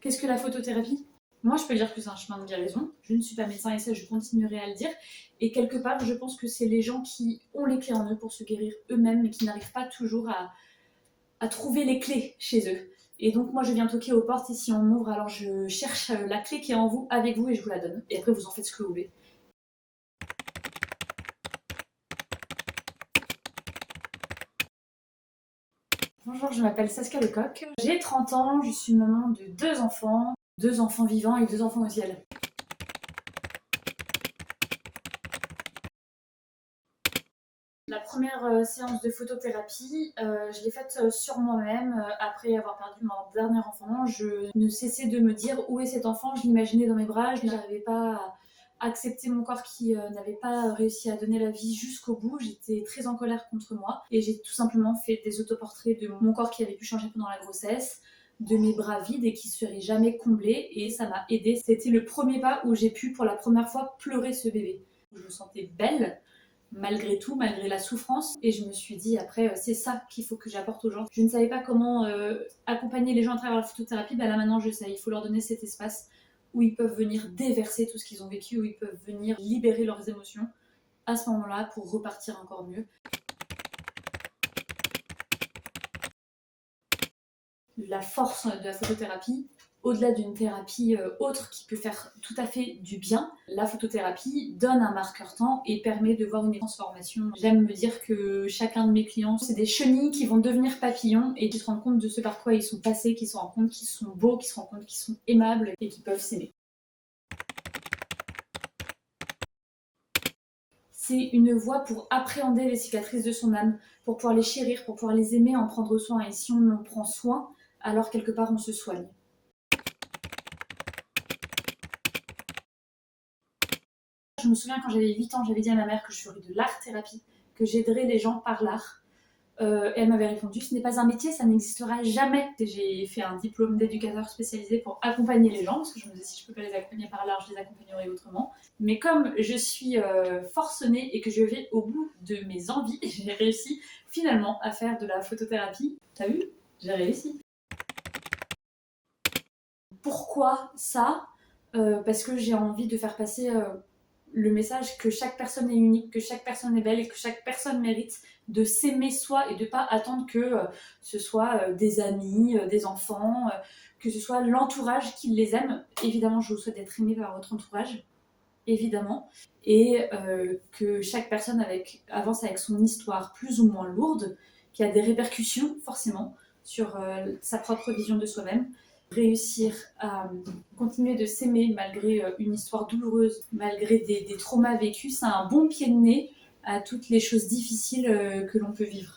Qu'est-ce que la photothérapie? Moi, je peux dire que c'est un chemin de guérison. Je ne suis pas médecin et ça, je continuerai à le dire. Et quelque part, je pense que c'est les gens qui ont les clés en eux pour se guérir eux-mêmes, mais qui n'arrivent pas toujours à trouver les clés chez eux. Et donc, moi, je viens toquer aux portes et si on m'ouvre, alors je cherche la clé qui est en vous, avec vous, et je vous la donne. Et après, vous en faites ce que vous voulez. Bonjour, je m'appelle Saskia Lecoq. J'ai 30 ans, je suis maman de deux enfants vivants et deux enfants au ciel. La première séance de photothérapie, je l'ai faite sur moi-même après avoir perdu mon dernier enfant. Je ne cessais de me dire où est cet enfant, je l'imaginais dans mes bras, je n'arrivais pas à accepter mon corps qui n'avait pas réussi à donner la vie jusqu'au bout. J'étais très en colère contre moi et j'ai tout simplement fait des autoportraits de mon corps qui avait pu changer pendant la grossesse, de mes bras vides et qui ne seraient jamais comblés, et ça m'a aidée. C'était le premier pas où j'ai pu pour la première fois pleurer ce bébé. Je me sentais belle malgré tout, malgré la souffrance. Et je me suis dit après, c'est ça qu'il faut que j'apporte aux gens. Je ne savais pas comment accompagner les gens à travers la photothérapie. Bah là maintenant je sais, il faut leur donner cet espace où ils peuvent venir déverser tout ce qu'ils ont vécu, où ils peuvent venir libérer leurs émotions à ce moment-là pour repartir encore mieux. La force de la photothérapie, au-delà d'une thérapie autre qui peut faire tout à fait du bien, la photothérapie donne un marqueur temps et permet de voir une transformation. J'aime me dire que chacun de mes clients, c'est des chenilles qui vont devenir papillons et qui se rendent compte de ce par quoi ils sont passés, qui se rendent compte qu'ils sont beaux, qui se rendent compte qu'ils sont aimables et qu'ils peuvent s'aimer. C'est une voie pour appréhender les cicatrices de son âme, pour pouvoir les chérir, pour pouvoir les aimer, en prendre soin. Et si on en prend soin, alors quelque part on se soigne. Je me souviens quand j'avais 8 ans, j'avais dit à ma mère que je ferais de l'art-thérapie, que j'aiderais les gens par l'art. Et elle m'avait répondu, ce n'est pas un métier, ça n'existera jamais. Et j'ai fait un diplôme d'éducateur spécialisé pour accompagner les gens, parce que je me disais, si je ne peux pas les accompagner par l'art, je les accompagnerai autrement. Mais comme je suis forcenée et que je vais au bout de mes envies, j'ai réussi finalement à faire de la photothérapie. T'as vu? J'ai réussi. Pourquoi ça? Parce que j'ai envie de faire passer le message que chaque personne est unique, que chaque personne est belle et que chaque personne mérite de s'aimer soi et de ne pas attendre que ce soit des amis, des enfants, que ce soit l'entourage qui les aime. Évidemment, je vous souhaite d'être aimé par votre entourage, évidemment, et que chaque personne avance avec son histoire plus ou moins lourde, qui a des répercussions forcément sur sa propre vision de soi-même. Réussir à continuer de s'aimer malgré une histoire douloureuse, malgré des traumas vécus, c'est un bon pied de nez à toutes les choses difficiles que l'on peut vivre.